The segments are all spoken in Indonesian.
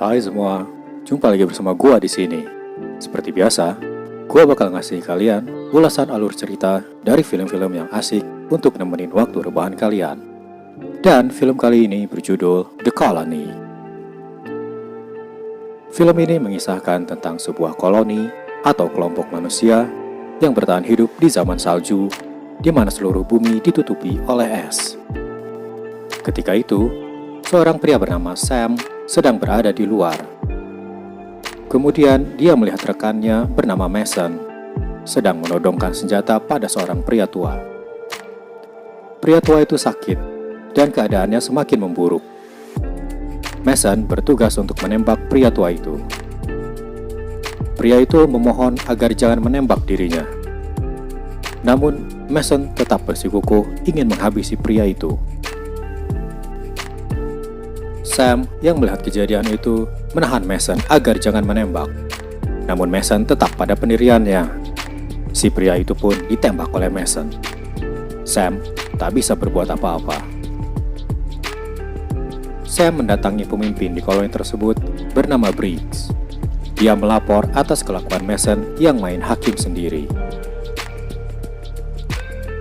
Hai semua, jumpa lagi bersama gua di sini. Seperti biasa, gua bakal ngasih kalian ulasan alur cerita dari film-film yang asik untuk nemenin waktu rebahan kalian. Dan film kali ini berjudul The Colony. Film ini mengisahkan tentang sebuah koloni atau kelompok manusia yang bertahan hidup di zaman salju, di mana seluruh bumi ditutupi oleh es. Ketika itu, seorang pria bernama Sam sedang berada di luar. Kemudian dia melihat rekannya bernama Mason sedang menodongkan senjata pada seorang pria tua. Pria tua itu sakit dan keadaannya semakin memburuk. Mason bertugas untuk menembak pria tua itu. Pria itu memohon agar jangan menembak dirinya. Namun Mason tetap bersikukuh ingin menghabisi pria itu. Sam yang melihat kejadian itu menahan Mason agar jangan menembak. Namun Mason tetap pada pendiriannya. Si pria itu pun ditembak oleh Mason. Sam tak bisa berbuat apa-apa. Sam mendatangi pemimpin di koloni tersebut bernama Briggs. Dia melapor atas kelakuan Mason yang main hakim sendiri.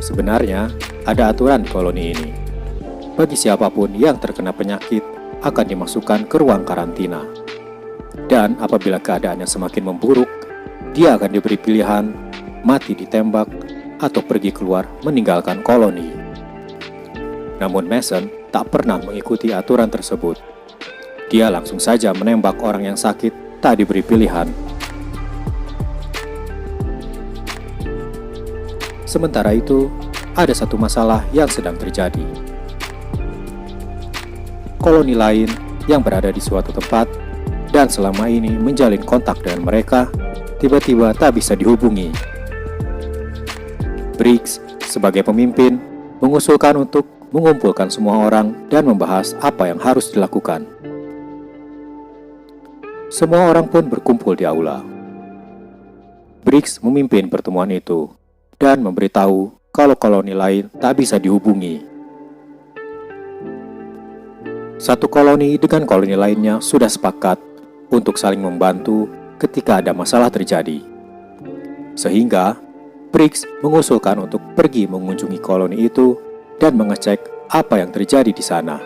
Sebenarnya ada aturan di koloni ini. Bagi siapapun yang terkena penyakit akan dimasukkan ke ruang karantina. Dan apabila keadaannya semakin memburuk, dia akan diberi pilihan mati ditembak atau pergi keluar meninggalkan koloni. Namun Mason tak pernah mengikuti aturan tersebut. Dia langsung saja menembak orang yang sakit tak diberi pilihan. Sementara itu, ada satu masalah yang sedang terjadi. Koloni lain yang berada di suatu tempat dan selama ini menjalin kontak dengan mereka tiba-tiba tak bisa dihubungi. Briggs sebagai pemimpin mengusulkan untuk mengumpulkan semua orang dan membahas apa yang harus dilakukan. Semua orang pun berkumpul di aula. Briggs memimpin pertemuan itu dan memberitahu kalau koloni lain tak bisa dihubungi. Satu koloni dengan koloni lainnya sudah sepakat untuk saling membantu ketika ada masalah terjadi. Sehingga, Briggs mengusulkan untuk pergi mengunjungi koloni itu dan mengecek apa yang terjadi di sana.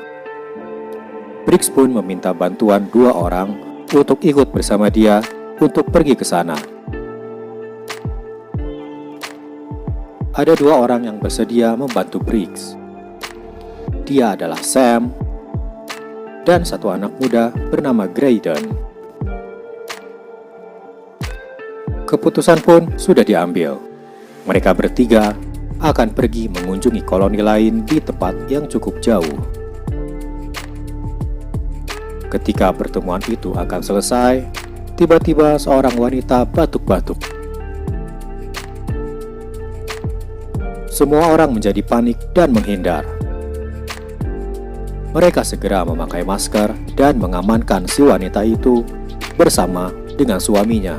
Briggs pun meminta bantuan 2 orang untuk ikut bersama dia untuk pergi ke sana. Ada 2 orang yang bersedia membantu Briggs. Dia adalah Sam dan satu anak muda bernama Graydon. Keputusan pun sudah diambil. Mereka bertiga akan pergi mengunjungi koloni lain di tempat yang cukup jauh. Ketika pertemuan itu akan selesai, tiba-tiba seorang wanita batuk-batuk. Semua orang menjadi panik dan menghindar. Mereka segera memakai masker dan mengamankan si wanita itu bersama dengan suaminya.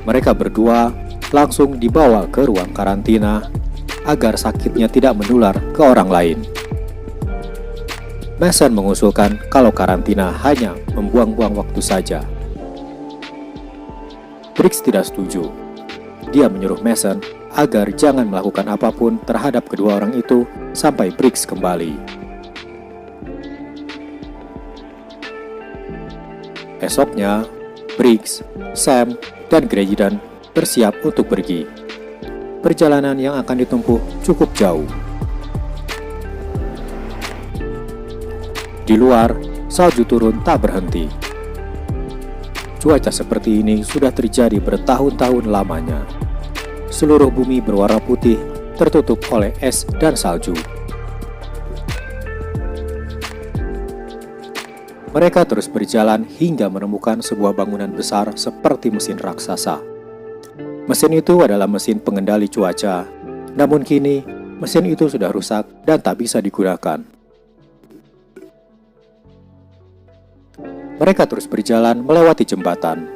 Mereka berdua langsung dibawa ke ruang karantina agar sakitnya tidak menular ke orang lain. Mason mengusulkan kalau karantina hanya membuang-buang waktu saja. Briggs tidak setuju. Dia menyuruh Mason agar jangan melakukan apapun terhadap kedua orang itu sampai Briggs kembali. Esoknya, Briggs, Sam, dan Graydon bersiap untuk pergi. Perjalanan yang akan ditempuh cukup jauh. Di luar, salju turun tak berhenti. Cuaca seperti ini sudah terjadi bertahun-tahun lamanya. Seluruh bumi berwarna putih, tertutup oleh es dan salju. Mereka terus berjalan hingga menemukan sebuah bangunan besar seperti mesin raksasa. Mesin itu adalah mesin pengendali cuaca, namun kini mesin itu sudah rusak dan tak bisa digunakan. Mereka terus berjalan melewati jembatan.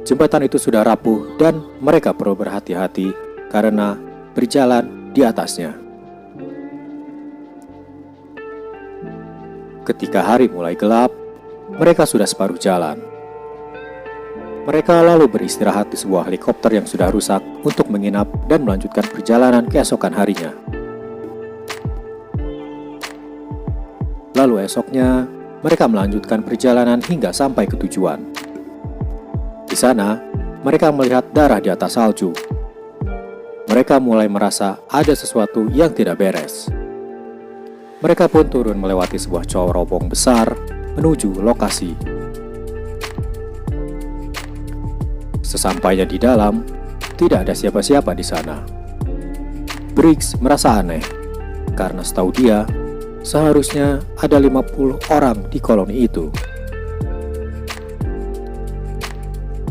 Jembatan itu sudah rapuh dan mereka perlu berhati-hati karena berjalan di atasnya. Ketika hari mulai gelap, mereka sudah separuh jalan. Mereka lalu beristirahat di sebuah helikopter yang sudah rusak untuk menginap dan melanjutkan perjalanan keesokan harinya. Lalu esoknya, mereka melanjutkan perjalanan hingga sampai ke tujuan. Di sana, mereka melihat darah di atas salju. Mereka mulai merasa ada sesuatu yang tidak beres. Mereka pun turun melewati sebuah corobong besar menuju lokasi. Sesampainya di dalam, tidak ada siapa-siapa di sana. Briggs merasa aneh, karena setahu dia, seharusnya ada 50 orang di koloni itu.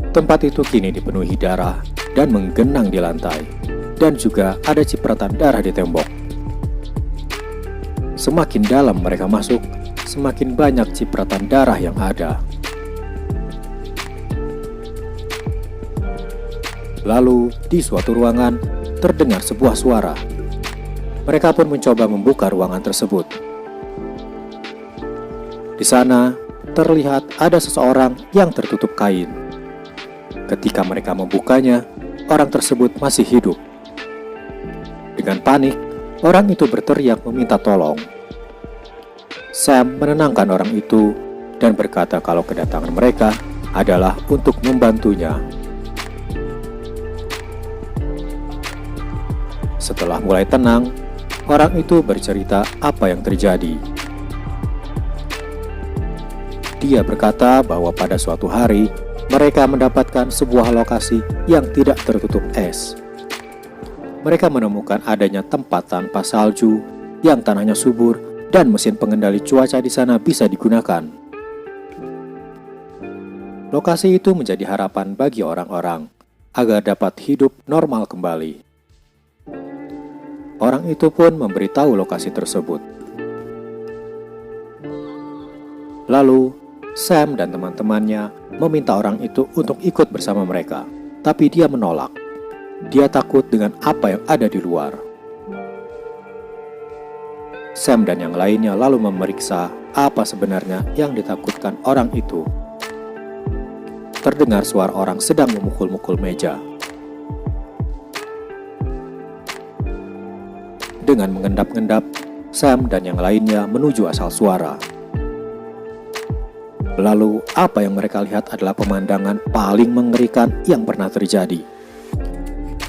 Tempat itu kini dipenuhi darah dan menggenang di lantai, dan juga ada cipratan darah di tembok. Semakin dalam mereka masuk, semakin banyak cipratan darah yang ada. Lalu, di suatu ruangan, terdengar sebuah suara. Mereka pun mencoba membuka ruangan tersebut. Di sana, terlihat ada seseorang yang tertutup kain. Ketika mereka membukanya, orang tersebut masih hidup. Dengan panik, orang itu berteriak meminta tolong. Sam menenangkan orang itu dan berkata kalau kedatangan mereka adalah untuk membantunya. Setelah mulai tenang, orang itu bercerita apa yang terjadi. Dia berkata bahwa pada suatu hari, mereka mendapatkan sebuah lokasi yang tidak tertutup es. Mereka menemukan adanya tempat tanpa salju yang tanahnya subur dan mesin pengendali cuaca di sana bisa digunakan. Lokasi itu menjadi harapan bagi orang-orang agar dapat hidup normal kembali. Orang itu pun memberitahu lokasi tersebut. Lalu, Sam dan teman-temannya meminta orang itu untuk ikut bersama mereka, tapi dia menolak. Dia takut dengan apa yang ada di luar. Sam dan yang lainnya lalu memeriksa apa sebenarnya yang ditakutkan orang itu. Terdengar suara orang sedang memukul-mukul meja. Dengan mengendap-endap, Sam dan yang lainnya menuju asal suara. Lalu, apa yang mereka lihat adalah pemandangan paling mengerikan yang pernah terjadi.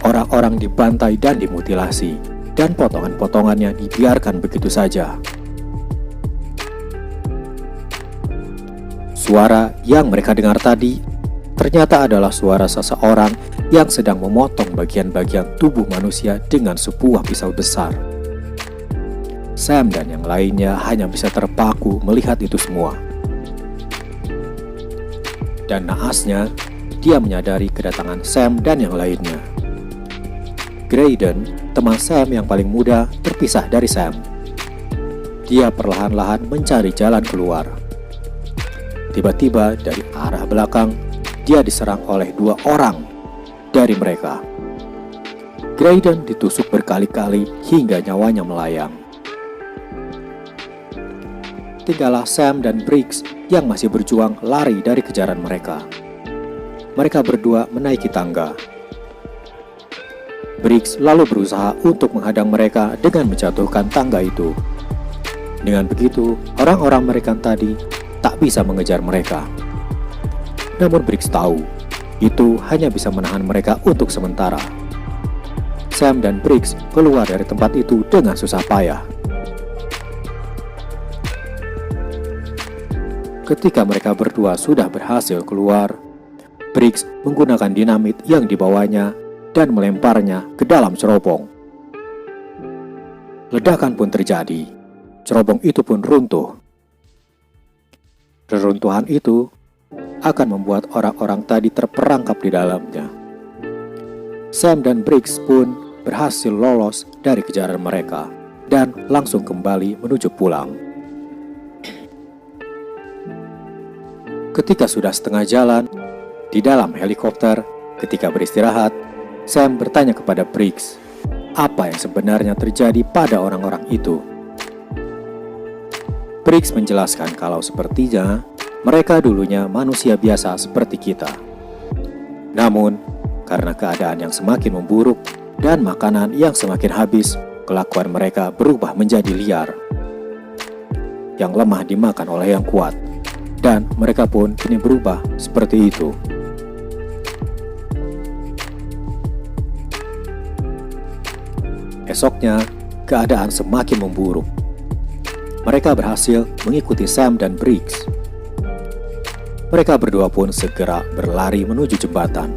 Orang-orang dibantai dan dimutilasi, dan potongan-potongannya dibiarkan begitu saja. Suara yang mereka dengar tadi ternyata adalah suara seseorang yang sedang memotong bagian-bagian tubuh manusia dengan sebuah pisau besar. Sam dan yang lainnya hanya bisa terpaku melihat itu semua. Dan naasnya, dia menyadari kedatangan Sam dan yang lainnya. Graydon, teman Sam yang paling muda, terpisah dari Sam. Dia perlahan-lahan mencari jalan keluar. Tiba-tiba dari arah belakang, dia diserang oleh 2 orang dari mereka. Graydon ditusuk berkali-kali hingga nyawanya melayang. Tinggallah Sam dan Briggs yang masih berjuang lari dari kejaran mereka. Mereka berdua menaiki tangga. Briggs lalu berusaha untuk menghadang mereka dengan menjatuhkan tangga itu. Dengan begitu, orang-orang mereka tadi tak bisa mengejar mereka. Namun Briggs tahu, itu hanya bisa menahan mereka untuk sementara. Sam dan Briggs keluar dari tempat itu dengan susah payah. Ketika mereka berdua sudah berhasil keluar, Briggs menggunakan dinamit yang dibawanya dan melemparnya ke dalam cerobong. Ledakan pun terjadi. Cerobong itu pun runtuh. Reruntuhan itu akan membuat orang-orang tadi terperangkap di dalamnya. Sam dan Briggs pun berhasil lolos dari kejaran mereka dan langsung kembali menuju pulang. Ketika sudah setengah jalan, di dalam helikopter, ketika beristirahat, Sam bertanya kepada Briggs, apa yang sebenarnya terjadi pada orang-orang itu. Briggs menjelaskan kalau sepertinya mereka dulunya manusia biasa seperti kita. Namun, karena keadaan yang semakin memburuk dan makanan yang semakin habis, kelakuan mereka berubah menjadi liar. Yang lemah dimakan oleh yang kuat, dan mereka pun kini berubah seperti itu. Esoknya, keadaan semakin memburuk. Mereka berhasil mengikuti Sam dan Briggs. Mereka berdua pun segera berlari menuju jembatan.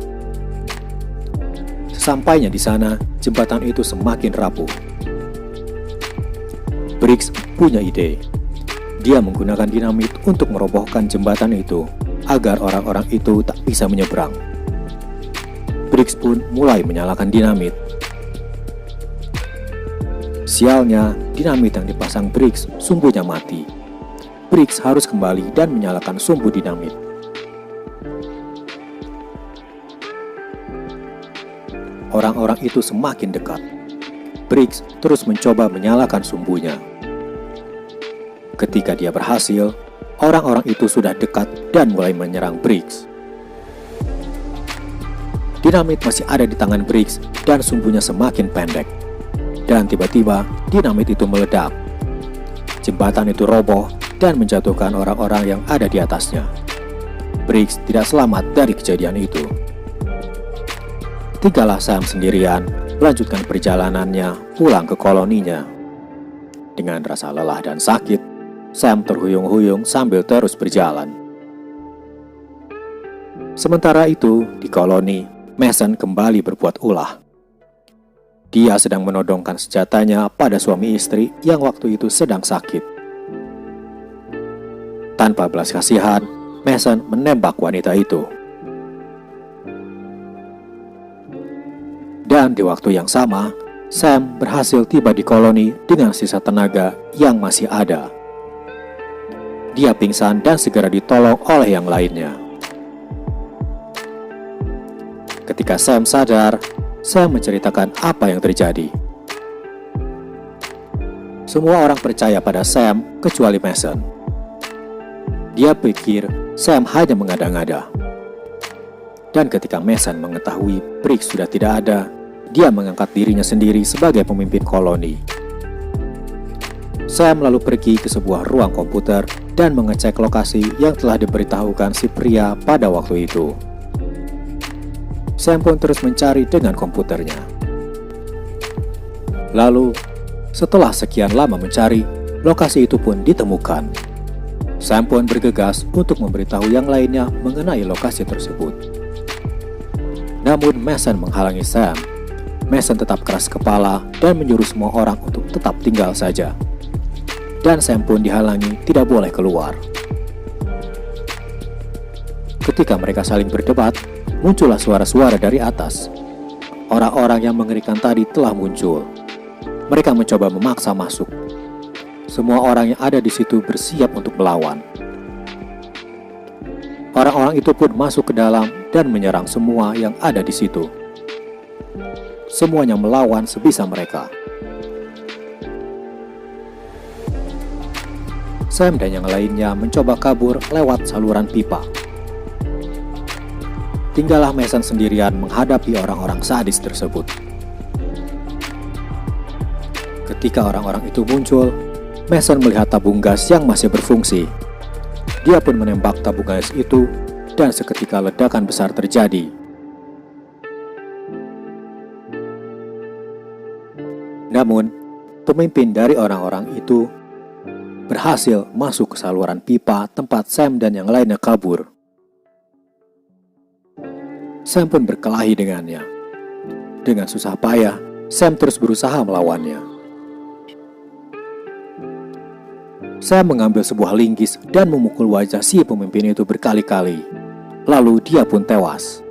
Sesampainya di sana, jembatan itu semakin rapuh. Briggs punya ide. Dia menggunakan dinamit untuk merobohkan jembatan itu agar orang-orang itu tak bisa menyeberang. Briggs pun mulai menyalakan dinamit. Sialnya, dinamit yang dipasang Briggs sumbunya mati. Briggs harus kembali dan menyalakan sumbu dinamit. Orang-orang itu semakin dekat. Briggs terus mencoba menyalakan sumbunya. Ketika dia berhasil, orang-orang itu sudah dekat dan mulai menyerang Briggs. Dinamit masih ada di tangan Briggs dan sumbunya semakin pendek. Dan tiba-tiba dinamit itu meledak. Jembatan itu roboh dan menjatuhkan orang-orang yang ada di atasnya. Briggs tidak selamat dari kejadian itu. Tinggallah Sam sendirian melanjutkan perjalanannya pulang ke koloninya. Dengan rasa lelah dan sakit, Sam terhuyung-huyung sambil terus berjalan. Sementara itu, di koloni, Mason kembali berbuat ulah. Dia sedang menodongkan senjatanya pada suami istri yang waktu itu sedang sakit. Tanpa belas kasihan, Mason menembak wanita itu. Dan di waktu yang sama, Sam berhasil tiba di koloni dengan sisa tenaga yang masih ada. Dia pingsan dan segera ditolong oleh yang lainnya. Ketika Sam sadar, Sam menceritakan apa yang terjadi. Semua orang percaya pada Sam kecuali Mason. Dia pikir Sam hanya mengada-ngada. Dan ketika Mason mengetahui Briggs sudah tidak ada, dia mengangkat dirinya sendiri sebagai pemimpin koloni. Sam lalu pergi ke sebuah ruang komputer dan mengecek lokasi yang telah diberitahukan si pria pada waktu itu. Sam pun terus mencari dengan komputernya. Lalu, setelah sekian lama mencari, lokasi itu pun ditemukan. Sam pun bergegas untuk memberitahu yang lainnya mengenai lokasi tersebut. Namun Mason menghalangi Sam. Mason tetap keras kepala dan menyuruh semua orang untuk tetap tinggal saja. Dan Sam pun dihalangi tidak boleh keluar. Ketika mereka saling berdebat, muncullah suara-suara dari atas. Orang-orang yang mengerikan tadi telah muncul. Mereka mencoba memaksa masuk. Semua orang yang ada di situ bersiap untuk melawan. Orang-orang itu pun masuk ke dalam dan menyerang semua yang ada di situ. Semuanya melawan sebisa mereka. Sam dan yang lainnya mencoba kabur lewat saluran pipa. Tinggallah Mason sendirian menghadapi orang-orang sadis tersebut. Ketika orang-orang itu muncul, Mason melihat tabung gas yang masih berfungsi. Dia pun menembak tabung gas itu dan seketika ledakan besar terjadi. Namun, pemimpin dari orang-orang itu berhasil masuk ke saluran pipa tempat Sam dan yang lainnya kabur. Sam pun berkelahi dengannya. Dengan susah payah, Sam terus berusaha melawannya. Sam mengambil sebuah linggis dan memukul wajah si pemimpin itu berkali-kali. Lalu dia pun tewas.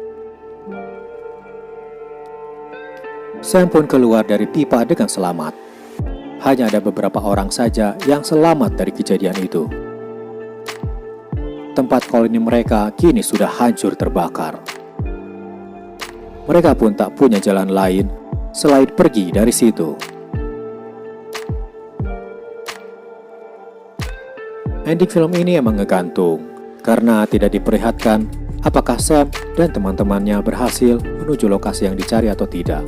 Sam pun keluar dari pipa dengan selamat. Hanya ada beberapa orang saja yang selamat dari kejadian itu. Tempat koloni mereka kini sudah hancur terbakar. Mereka pun tak punya jalan lain selain pergi dari situ. Ending film ini emang ngegantung, karena tidak diperlihatkan apakah Sam dan teman-temannya berhasil menuju lokasi yang dicari atau tidak.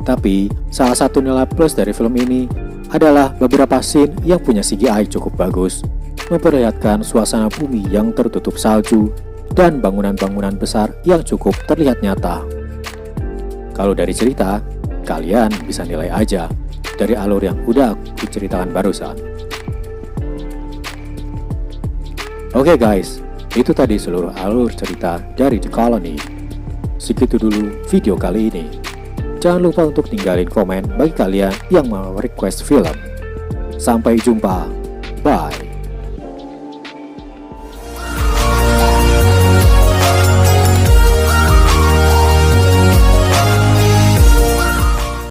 Tapi, salah satu nilai plus dari film ini adalah beberapa scene yang punya CGI cukup bagus, memperlihatkan suasana bumi yang tertutup salju dan bangunan-bangunan besar yang cukup terlihat nyata. Kalau dari cerita, kalian bisa nilai aja dari alur yang udah aku ceritakan barusan. Oke guys, itu tadi seluruh alur cerita dari The Colony. Segitu dulu video kali ini. Jangan lupa untuk tinggalin komen bagi kalian yang mau request film. Sampai jumpa, bye.